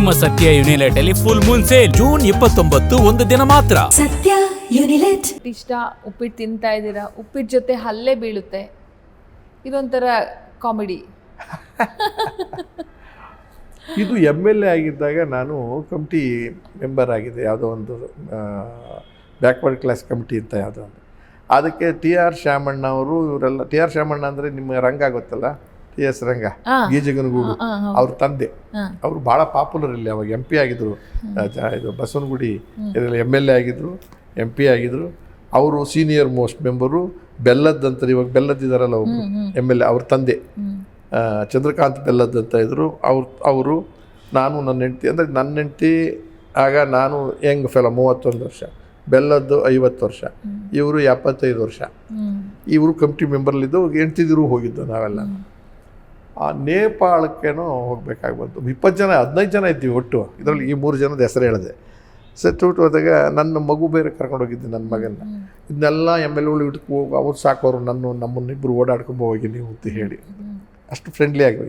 ನಿಮ್ಮ ಸತ್ಯ ಯುನಿಲೆಟ್ ಅಲ್ಲಿ ಫುಲ್ ಮೂನ್ ಸೇಲ್ ಜೂನ್ 29 ಒಂದು ದಿನ ಮಾತ್ರ. ಸತ್ಯ ಯುನಿಲೆಟ್. ಇಷ್ಟ ಉಪ್ಪಿಟ್ಟು ತಿಂತಾ ಇದ್ದೀರಾ, ಉಪ್ಪಿಟ್ಟು ಜೊತೆ ಹಲ್ಲೆ ಬೀಳುತ್ತೆ, ಇದೊಂಥರ ಕಾಮಿಡಿ. ಇದು MLA ಆಗಿದ್ದಾಗ ನಾನು ಕಮಿಟಿ ಮೆಂಬರ್ ಆಗಿದೆ, ಯಾವುದೋ ಒಂದು ಬ್ಯಾಕ್ವರ್ಡ್ ಕ್ಲಾಸ್ ಕಮಿಟಿ ಅಂತ ಯಾವುದೋ ಒಂದು. ಅದಕ್ಕೆ TR ಶಾಮಣ್ಣ ಅವರು ಇವರೆಲ್ಲ, TR ಶಾಮಣ್ಣ ಅಂದರೆ ನಿಮ್ಮ ರಂಗ ಗೊತ್ತಲ್ಲ, TS ರಂಗ, ಗೀಜಗನಗೂಡು, ಅವ್ರ ತಂದೆ. ಅವರು ಭಾಳ ಪಾಪ್ಯುಲರ್ ಇಲ್ಲಿ, ಅವಾಗ MP ಆಗಿದ್ದರು, ಇದು ಬಸವನಗುಡಿ ಇದರಲ್ಲಿ MLA ಆಗಿದ್ದರು, MP ಆಗಿದ್ದರು. ಅವರು ಸೀನಿಯರ್ ಮೋಸ್ಟ್ ಮೆಂಬರು. ಬೆಲ್ಲದ್ದಂತಾರೆ, ಇವಾಗ ಬೆಲ್ಲದ್ದಿದ್ದಾರಲ್ಲ ಒಬ್ಬರು MLA, ಅವ್ರ ತಂದೆ ಚಂದ್ರಕಾಂತ್ ಬೆಲ್ಲದ್ ಅಂತ ಇದ್ದರು. ಅವರು ನಾನು ನನ್ನ ಹೆಂಡ್ತಿ, ಅಂದರೆ ನನ್ನ ಹೆಂಡ್ತಿ ಆಗ ನಾನು ಯಂಗ್ ಫೆಲ 31 ವರ್ಷ, ಬೆಲ್ಲದ್ದು 50 ವರ್ಷ, ಇವರು 75 ವರ್ಷ. ಇವರು ಕಮಿಟಿ ಮೆಂಬರ್ಲಿದ್ದು, ಹೆಂಡ್ತಿದ್ರು ಹೋಗಿದ್ದು ನಾವೆಲ್ಲ. ಆ ನೇಪಾಳಕ್ಕೇನೋ ಹೋಗ್ಬೇಕಾಗಿ ಬಂತು. 20 ಜನ 15 ಜನ ಇದ್ದೀವಿ ಒಟ್ಟು. ಇದರಲ್ಲಿ ಈ 3 ಜನದ ಹೆಸರು ಹೇಳಿದೆ. ಸೆಟ್ಬಿಟ್ಟು ಹೋದಾಗ ನನ್ನ ಮಗು ಬೇರೆ ಕರ್ಕೊಂಡು ಹೋಗಿದ್ದೆ, ನನ್ನ ಮಗನ್ನ. ಇದನ್ನೆಲ್ಲ MLA ಇಟ್ಕೊ, ಅವ್ರು ಸಾಕೋರು ನಮ್ಮನ್ನಿಬ್ಬರು ಓಡಾಡ್ಕೊಂಡು ಹೋಗಿ ನೀವು ಅಂತ ಹೇಳಿ ಅಷ್ಟು ಫ್ರೆಂಡ್ಲಿ ಆಗಿ.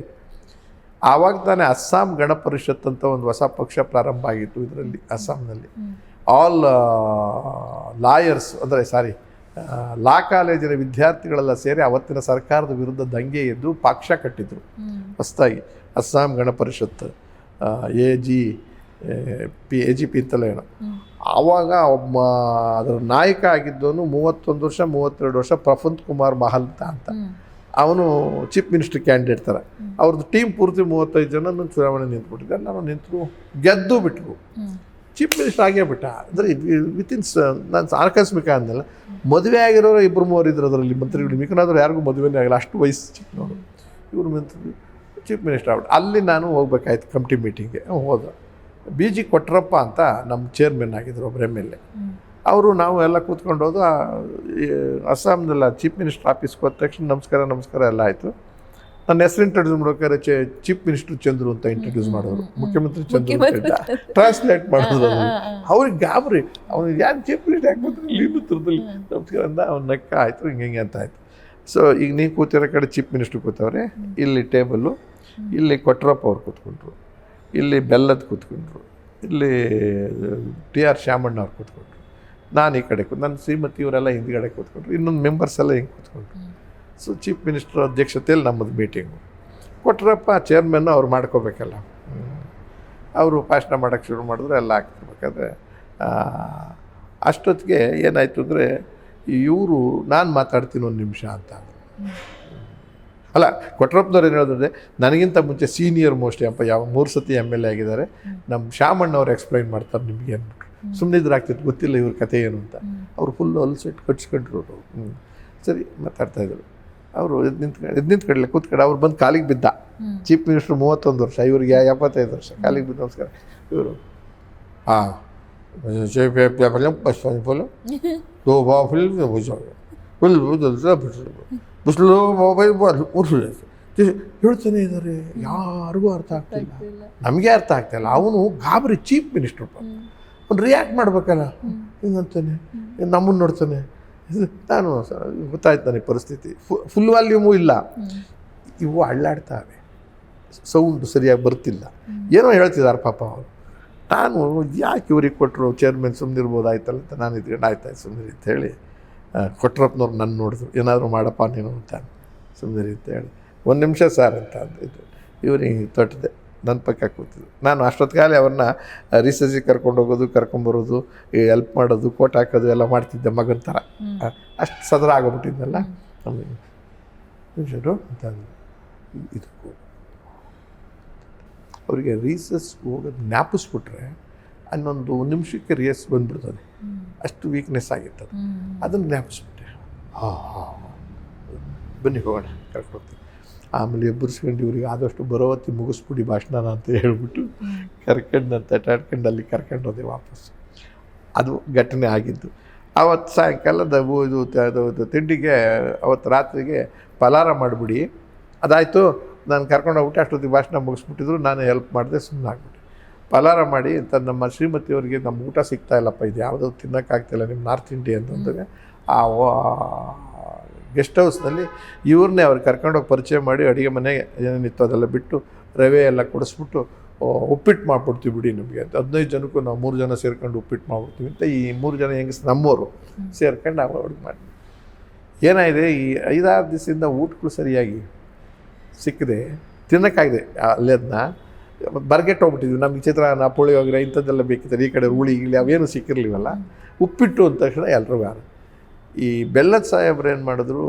ಆವಾಗ ತಾನೇ ಅಸ್ಸಾಂ ಗಣ ಪರಿಷತ್ ಅಂತ ಒಂದು ಹೊಸ ಪಕ್ಷ ಪ್ರಾರಂಭ ಆಗಿತ್ತು ಇದರಲ್ಲಿ, ಅಸ್ಸಾಂನಲ್ಲಿ. ಆಲ್ ಲಾಯರ್ಸ್ ಅಂದರೆ ಲಾ ಕಾಲೇಜಿನ ವಿದ್ಯಾರ್ಥಿಗಳೆಲ್ಲ ಸೇರಿ ಅವತ್ತಿನ ಸರ್ಕಾರದ ವಿರುದ್ಧ ದಂಗೆ ಎದ್ದು ಪಕ್ಷ ಕಟ್ಟಿದ್ರು ಹೊಸದಾಗಿ, ಅಸ್ಸಾಂ ಗಣ ಪರಿಷತ್, AGP ಅಂತಲೇ ಏನೋ. ಆವಾಗ ಅದರ ನಾಯಕ ಆಗಿದ್ದವನು 31 ವರ್ಷ 32 ವರ್ಷ ಪ್ರಫುಲ್ ಕುಮಾರ್ ಮಹಲ್ತ ಅಂತ. ಅವನು ಚೀಫ್ ಮಿನಿಸ್ಟರ್ ಕ್ಯಾಂಡಿಡೇಟ್ ಥರ. ಅವ್ರದ್ದು ಟೀಮ್ ಪೂರ್ತಿ 35 ಜನ ಚುನಾವಣೆ ನಿಂತ್ಬಿಟ್ಟಿದ್ದಾರೆ. ನಾನು ನಿಂತರು, ಗೆದ್ದು ಬಿಟ್ಟರು, ಚೀಫ್ ಮಿನಿಸ್ಟರ್ ಆಗೇ ಬಿಟ್ಟ. ಅಂದರೆ ವಿತಿನ್ ನಾನು ಆಕಸ್ಮಿಕ ಅಂದಲ್ಲ, ಮದುವೆ ಆಗಿರೋರು 2-3 ಇದ್ರು ಅದರಲ್ಲಿ ಮಂತ್ರಿಗಳು. ಮಿಕ್ಕನಾದ್ರು ಯಾರಿಗೂ ಮದುವೆನೇ ಆಗಿಲ್ಲ, ಅಷ್ಟು ವಯಸ್ಸು ಚಿಕ್ಕನವರು. ಇವರು ಚೀಫ್ ಮಿನಿಸ್ಟರ್ ಆಗ್ಬಿಟ್ಟು ಅಲ್ಲಿ ನಾನು ಹೋಗ್ಬೇಕಾಯ್ತು ಕಮಿಟಿ ಮೀಟಿಂಗ್ಗೆ. ಹೋದ BG ಕೊಟ್ರಪ್ಪ ಅಂತ ನಮ್ಮ ಚೇರ್ಮನ್ ಆಗಿದ್ರು ಒಬ್ಬರು MLA. ಅವರು ನಾವು ಎಲ್ಲ ಕೂತ್ಕೊಂಡು ಹೋದು. ಅಸ್ಸಾಂದೆಲ್ಲ ಚೀಫ್ ಮಿನಿಸ್ಟರ್ ಆಫೀಸ್ಗೆ ಹೋದ ತಕ್ಷಣ ನಮಸ್ಕಾರ ಎಲ್ಲ ಆಯಿತು. ನನ್ನ ಹೆಸರು ಇಂಟ್ರೊಡ್ಯೂಸ್ ಮಾಡ್ಬೇಕಾದ್ರೆ ಚೀಫ್ ಮಿನಿಸ್ಟರ್ ಚಂದ್ರು ಅಂತ ಇಂಟ್ರೊಡ್ಯೂಸ್ ಮಾಡೋರು, ಮುಖ್ಯಮಂತ್ರಿ ಚಂದ್ರು ಅಂತ ಟ್ರಾನ್ಸ್ಲೇಟ್ ಮಾಡೋದು. ಅವ್ರಿಗೆ ಗಾಬರಿ, ಅವ್ನಿಗೆ ಯಾರು ಚೀಫ್ ಮಿನಿಸ್ಟರ್ ಯಾಕೆ ಬಂದ್ರೆ ನಮಸ್ಕಾರ ಅಂದ. ಅವ್ನ ನಕ್ಕ ಆಯಿತು, ಹಿಂಗೆ ಅಂತ ಆಯಿತು. ಸೊ ಈಗ ನೀವು ಕೂತಿರೋ ಕಡೆ ಚೀಫ್ ಮಿನಿಸ್ಟರ್ ಕೂತವ್ರೆ, ಇಲ್ಲಿ ಟೇಬಲ್ಲು, ಇಲ್ಲಿ ಕೊಟ್ರಪ್ಪ ಅವ್ರು ಕೂತ್ಕೊಂಡ್ರು, ಇಲ್ಲಿ ಬೆಲ್ಲದ್ ಕೂತ್ಕೊಂಡ್ರು, ಇಲ್ಲಿ TR ಶಾಮಣ್ಣ ಅವ್ರು ಕೂತ್ಕೊಂಡ್ರು, ನಾನು ಈ ಕಡೆ ನನ್ನ ಶ್ರೀಮತಿ ಇವರೆಲ್ಲ ಹಿಂದ್ಗಡೆ ಕೂತ್ಕೊಂಡ್ರು, ಇನ್ನೊಂದು ಮೆಂಬರ್ಸ್ ಎಲ್ಲ ಹಿಂಗೆ ಕೂತ್ಕೊಂಡ್ರು. ಸೊ ಚೀಫ್ ಮಿನಿಸ್ಟರ್ ಅಧ್ಯಕ್ಷತೆಯಲ್ಲಿ ನಮ್ಮದು ಮೀಟಿಂಗು. ಕೊಟ್ರಪ್ಪ ಚೇರ್ಮನ್ ಅವ್ರು ಮಾಡ್ಕೋಬೇಕಲ್ಲ, ಅವರು ಭಾಷಣ ಮಾಡೋಕ್ಕೆ ಶುರು ಮಾಡಿದ್ರು. ಎಲ್ಲ ಆಗ್ತಿರ್ಬೇಕಾದ್ರೆ ಅಷ್ಟೊತ್ತಿಗೆ ಏನಾಯಿತು ಅಂದರೆ, ಇವರು ನಾನು ಮಾತಾಡ್ತೀನಿ 1 ನಿಮಿಷ ಅಂತ. ಅಲ್ಲ, ಕೊಟ್ರಪ್ಪನವ್ರು ಏನು ಹೇಳಿದ್ರೆ, ನನಗಿಂತ ಮುಂಚೆ ಸೀನಿಯರ್ ಮೋಸ್ಟ್ ಯಾವ 3 ಸತಿ MLA ಆಗಿದ್ದಾರೆ, ನಮ್ಮ ಶಾಮಣ್ಣವ್ರು ಎಕ್ಸ್ಪ್ಲೈನ್ ಮಾಡ್ತಾರೆ ನಿಮಗೆ ಅಂದ್ಬಿಟ್ರು. ಸುಮ್ಮನೆ ಇದ್ರಾಗ್ತಿತ್ತು, ಗೊತ್ತಿಲ್ಲ ಇವ್ರ ಕಥೆ ಏನು ಅಂತ. ಅವರು ಫುಲ್ಲು ಅಲ್ಸೆಟ್ ಕಟ್ಸ್ಕೊಂಡ್ರು. ಸರಿ ಮಾತಾಡ್ತಾಯಿದ್ರು. ಅವರು ಎದ್ದು ನಿಂತ್ಕೊಳ್ಳಿ ಕೂತ್ಕಡೆ. ಅವ್ರು ಬಂದು ಕಾಲಿಗೆ ಬಿದ್ದ. ಚೀಫ್ ಮಿನಿಸ್ಟ್ರು 31 ವರ್ಷ, ಇವ್ರಿಗೆ 75 ವರ್ಷ. ಕಾಲಿಗೆ ಬಿದ್ದು ನಮಸ್ಕಾರ. ಇವರು ಹೇಳ್ತಾನೆ ಇದ್ದಾರೆ, ಯಾರಿಗೂ ಅರ್ಥ ಆಗ್ತಿಲ್ಲ, ನಮಗೆ ಅರ್ಥ ಆಗ್ತಾಯಿಲ್ಲ. ಅವನು ಗಾಬರಿ, ಚೀಫ್ ಮಿನಿಸ್ಟ್ರು. ಅವ್ನು ರಿಯಾಕ್ಟ್ ಮಾಡ್ಬೇಕಲ್ಲ, ಹಿಂಗಂತಾನೆ, ನಮ್ಮನ್ನು ನೋಡ್ತಾನೆ. ನಾನು ಗೊತ್ತಾಯ್ತು ನನಗೆ ಪರಿಸ್ಥಿತಿ. ಫುಲ್ ವಾಲ್ಯೂಮು ಇಲ್ಲ, ಇವು ಅಳ್ಳಾಡ್ತಾವೆ, ಸೌಂಡು ಸರಿಯಾಗಿ ಬರ್ತಿಲ್ಲ, ಏನೋ ಹೇಳ್ತಿದ್ದಾರೆ ಪಾಪ ಅವರು. ನಾನು ಯಾಕೆ ಇವ್ರಿಗೆ ಕೊಟ್ಟರು, ಚೇರ್ಮನ್ ಸುಮ್ಮನಿರ್ಬೋದು ಆಯ್ತಲ್ಲ ಅಂತ ನಾನು ಇದ್ಕೊಂಡು ಆಯ್ತಾಯ್ತು ಸುಮ್ಮನೆ ಅಂತ ಹೇಳಿ. ಕೊಟ್ರಪ್ಪನವ್ರು ನನ್ನ ನೋಡಿದ್ರು, ಏನಾದರೂ ಮಾಡಪ್ಪ ನೀನು ಅಂತ. ಸುಮ್ಮನೆ ಅಂತ ಹೇಳಿ 1 ನಿಮಿಷ ಸರ್ ಅಂತ ಅಂದಿದ್ದು. ಇವ್ರಿಗೆ ತೊಟ್ಟಿದೆ, ನನ್ನ ಪಕ್ಕ ಕೂತಿದ್ರು. ನಾನು ಅಷ್ಟೊತ್ತಿಗಾಲೇ ಅವ್ರನ್ನ ರಿಸರ್ಚಿಗೆ ಕರ್ಕೊಂಡು ಹೋಗೋದು, ಕರ್ಕೊಂಬರೋದು, ಹೆಲ್ಪ್ ಮಾಡೋದು, ಕೋಟ್ ಹಾಕೋದು ಎಲ್ಲ ಮಾಡ್ತಿದ್ದೆ ಮಗನ ಥರ. ಅಷ್ಟು ಸದರ ಆಗೋಗ್ಬಿಟ್ಟಿದ್ದಲ್ಲ ನಿಮಿಷರು ಅಂತ. ಇದಕ್ಕೂ ಅವರಿಗೆ ರೀಸಸ್ ಹೋಗೋದು ಜ್ಞಾಪಿಸ್ಬಿಟ್ರೆ ಅನ್ನೊಂದು 1 ನಿಮಿಷಕ್ಕೆ ರಿಯಸ್ ಬಂದ್ಬಿಡ್ತದೆ, ಅಷ್ಟು ವೀಕ್ನೆಸ್ ಆಗಿತ್ತು. ಅದನ್ನು ಜ್ಞಾಪಿಸ್ಬಿಟ್ಟೆ. ಬನ್ನಿ ಹೋಗೋಣ, ಕರ್ಕೊಡ್ತೀನಿ. ಆಮೇಲೆ ಎಬ್ಬರಿಸ್ಕೊಂಡು ಇವ್ರಿಗೆ ಆದಷ್ಟು ಬರೋವತ್ತಿ ಮುಗಿಸ್ಬಿಡಿ ಭಾಷಣ ಅಂತ ಹೇಳ್ಬಿಟ್ಟು ಕರ್ಕೊಂಡು ತಟಾಡ್ಕೊಂಡು ಅಲ್ಲಿ ಕರ್ಕೊಂಡು ಹೋದೆ ವಾಪಸ್. ಅದು ಘಟನೆ ಆಗಿದ್ದು. ಆವತ್ತು ಸಾಯಂಕಾಲದ ಇದು ತಿಂಡಿಗೆ ಅವತ್ತು ರಾತ್ರಿಗೆ ಫಲಾರ ಮಾಡಿಬಿಡಿ, ಅದಾಯಿತು. ನಾನು ಕರ್ಕೊಂಡು ಹೋಗ್ಬಿಟ್ಟು ಅಷ್ಟೊತ್ತಿಗೆ ಭಾಷಣ ಮುಗಿಸ್ಬಿಟ್ಟಿದ್ರು, ನಾನು ಹೆಲ್ಪ್ ಮಾಡಿದೆ, ಸುಮ್ಮನೆ ಆಗ್ಬಿಟ್ಟು ಫಲಾರ ಮಾಡಿ ಅಂತ. ನಮ್ಮ ಶ್ರೀಮತಿಯವರಿಗೆ ನಮ್ಮ ಊಟ ಸಿಗ್ತಾಯಿಲ್ಲಪ್ಪ, ಇದು ಯಾವುದೋ ತಿನ್ನೋಕ್ಕಾಗ್ತಿಲ್ಲ ನಿಮ್ಮ ನಾರ್ತ್ ಇಂಡಿಯಾ ಅಂತಂದಾಗ ಆ ಗೆಸ್ಟ್ ಹೌಸ್ನಲ್ಲಿ ಇವ್ರನ್ನೇ ಅವ್ರಿಗೆ ಕರ್ಕೊಂಡೋಗಿ ಪರಿಚಯ ಮಾಡಿ ಅಡುಗೆ ಮನೆ ಏನೇನಿತ್ತು ಅದೆಲ್ಲ ಬಿಟ್ಟು ರವೆ ಎಲ್ಲ ಕೊಡಿಸ್ಬಿಟ್ಟು ಉಪ್ಪಿಟ್ಟು ಮಾಡ್ಬಿಡ್ತೀವಿ ಬಿಡಿ ನಮಗೆ ಅಂತ 15 ಜನಕ್ಕೂ ನಾವು 3 ಜನ ಸೇರ್ಕೊಂಡು ಉಪ್ಪಿಟ್ಟು ಮಾಡ್ಬಿಡ್ತೀವಿ ಅಂತ ಈ 3 ಜನ ಹೆಂಗಸ್ ನಮ್ಮವರು ಸೇರ್ಕೊಂಡು ನಾವು ಅಡುಗೆ ಮಾಡಿ ಏನಾಗಿದೆ ಈ 5-6 ದಿವಸದಿಂದ ಊಟಗಳು ಸರಿಯಾಗಿ ಸಿಕ್ಕದೆ ತಿನ್ನೋಕ್ಕಾಗಿದೆ ಅಲ್ಲೇ ಅದನ್ನ ಬರ್ಗೆಟ್ಟೋಗ್ಬಿಟ್ಟಿದ್ವಿ. ನಮಗೆ ಚಿತ್ರಾನ್ನ ಪುಳಿಯೋಗರೆ ಇಂಥದ್ದೆಲ್ಲ ಬೇಕಿದ್ದಾರೆ, ಈ ಕಡೆ ಹುಳಿ ಗಿಳಿ ಅವೇನು ಸಿಕ್ಕಿರಲಿವಲ್ಲ. ಉಪ್ಪಿಟ್ಟು ಅಂದ ತಕ್ಷಣ ಎಲ್ಲರೂ ಬೇಡ. ಈ ಬೆಲ್ಲದ ಸಾಹೇಬ್ರು ಏನು ಮಾಡಿದ್ರು,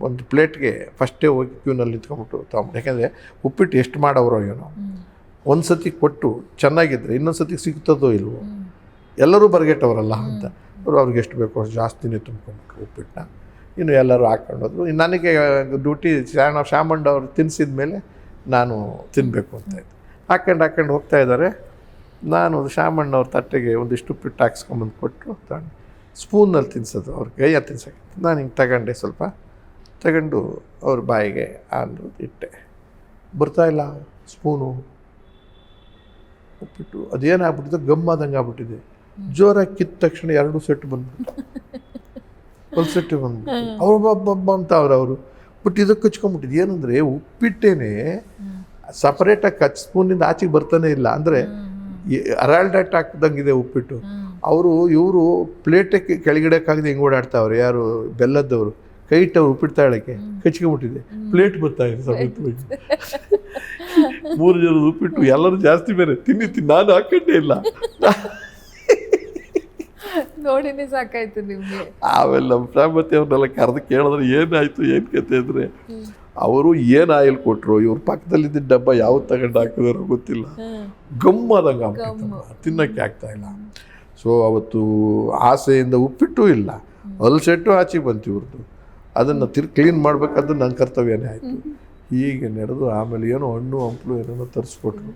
ಒಂದು ಪ್ಲೇಟ್ಗೆ ಫಸ್ಟೇ ಹೋಗಿ ಕ್ಯೂನಲ್ಲಿ ನಿಂತ್ಕೊಂಡ್ಬಿಟ್ಟು ತೊಗೊಂಡು, ಯಾಕೆಂದರೆ ಉಪ್ಪಿಟ್ಟು ಎಷ್ಟು ಮಾಡೋರೋ ಏನೋ, ಒಂದು ಸತಿ ಕೊಟ್ಟು ಚೆನ್ನಾಗಿದ್ದರೆ ಇನ್ನೊಂದು ಸತಿ ಸಿಗ್ತದೋ ಇಲ್ವೋ, ಎಲ್ಲರೂ ಬರ್ಗೆಟ್ಟವರಲ್ಲ ಅಂತ ಅವ್ರಿಗೆ ಎಷ್ಟು ಬೇಕೋ ಅಷ್ಟು ಜಾಸ್ತಿನೇ ತುಂಬ್ಕೊಂಡ್ಬಿಟ್ರು ಉಪ್ಪಿಟ್ಟನ್ನ. ಇನ್ನು ಎಲ್ಲರೂ ಹಾಕ್ಕೊಂಡೋದ್ರು. ನನಗೆ ಡ್ಯೂಟಿ ಶಾಮಣ್ಣ ಅವ್ರು ತಿನ್ನಿಸಿದ ಮೇಲೆ ನಾನು ತಿನ್ನಬೇಕು ಅಂತ ಇದ್ದೆ. ಹಾಕ್ಕೊಂಡು ಹೋಗ್ತಾ ಇದ್ದಾರೆ. ನಾನು ಶಾಮಣ್ಣವ್ರ ತಟ್ಟೆಗೆ ಒಂದಿಷ್ಟು ಉಪ್ಪಿಟ್ಟು ಹಾಕ್ಸ್ಕೊಂಬಂದು ಕೊಟ್ಟರು, ತಗೊಂಡು ಸ್ಪೂನಲ್ಲಿ ತಿನ್ನಿಸೋದು ಅವ್ರ ಕೈಯ ತಿನ್ಸೋಕ್ಕೆ. ನಾನು ಹಿಂಗೆ ತಗೊಂಡೆ, ಸ್ವಲ್ಪ ತಗೊಂಡು ಅವ್ರ ಬಾಯಿಗೆ ಅಂದ್ರು ಇಟ್ಟೆ. ಬರ್ತಾಯಿಲ್ಲ ಸ್ಪೂನು ಉಪ್ಪಿಟ್ಟು. ಅದೇನಾಗ್ಬಿಟ್ಟಿದೆ, ಗಮ್ಮಾದಂಗೆ ಆಗ್ಬಿಟ್ಟಿದೆ. ಜೋರಾಗಿ ಕಿತ್ತ ತಕ್ಷಣ 2 ಸೆಟ್ ಬಂದ್ಬಿಟ್ಟು, ಒಂದು ಸೆಟ್ಟು ಬಂದ್ಬಿಟ್ಟು ಅವ್ರು ಅಂತ ಅವರು ಬಟ್ ಇದಕ್ಕೆ ಕಚ್ಕೊಂಡ್ಬಿಟ್ಟಿದ್ದು. ಏನಂದರೆ ಉಪ್ಪಿಟ್ಟೇನೆ ಸಪ್ರೇಟಾಗಿ ಸ್ಪೂನಿಂದ ಆಚೆಗೆ ಬರ್ತಾನೆ ಇಲ್ಲ. ಅಂದರೆ ಅರಾಲ್ಡಾಟ್ ಹಾಕ್ದಂಗಿದೆ ಉಪ್ಪಿಟ್ಟು. ಇವರು ಪ್ಲೇಟಕ್ಕೆ ಕೆಳಗಿಡಕ್ಕಾಗದೆ ಹಿಂಗೆ ಓಡಾಡ್ತಾವ್ರೆ, ಯಾರು ಬೆಲ್ಲದವರು ಕೈ ಇಟ್ಟವ್ರು ಉಪ್ಪಿಟ್ಟು ತಾಳಕ್ಕೆ ಕಚ್ಕೊಂಡ್ಬಿಟ್ಟಿದೆ. ಪ್ಲೇಟ್ ಬರ್ತಾಯಿದೆ ಸಮೇತ. 3 ಜನದ ಉಪ್ಪಿಟ್ಟು ಎಲ್ಲರೂ ಜಾಸ್ತಿ ಬೇರೆ ತಿನ್ನಿ ನಾನು ಹಾಕೊಂಡೇ ಇಲ್ಲ. ನೋಡಿನೇ ಸಾಕಾಯ್ತು ನಿಮಗೆ. ಆಮೇಲೆ ನಮ್ಮ ಸಾಮರ್ಥ್ಯ ಅವ್ರನ್ನೆಲ್ಲ ಕರೆದು ಕೇಳಿದ್ರೆ ಏನಾಯ್ತು ಏನು ಕತೆ ಅಂದರೆ, ಅವರು ಏನು ಆಯಿಲ್ ಕೊಟ್ಟರು, ಇವ್ರ ಪಕ್ಕದಲ್ಲಿದ್ದ ಡಬ್ಬ ಯಾವ್ದು ತಗೊಂಡು ಹಾಕಿದಾರೋ ಗೊತ್ತಿಲ್ಲ, ಗಮ್ಮಾದಂಗೆ ಆಗ್ಬಿಟ್ಟು ತಿನ್ನೋಕ್ಕೆ ಆಗ್ತಾಯಿಲ್ಲ. ಸೊ ಅವತ್ತು ಆಸೆಯಿಂದ ಉಪ್ಪಿಟ್ಟು ಇಲ್ಲ, ಅಲ್ಸೆಟ್ಟು ಆಚೆಗೆ ಬಂತು ಇವ್ರದ್ದು. ಅದನ್ನು ಕ್ಲೀನ್ ಮಾಡಬೇಕಾದ್ರೆ ನನ್ನ ಕರ್ತವ್ಯನೇ ಆಯಿತು. ಹೀಗೆ ನಡೆದು ಆಮೇಲೆ ಏನೋ ಹಣ್ಣು ಹಂಪಲು ಏನೇನೋ ತರಿಸ್ಕೊಟ್ರು.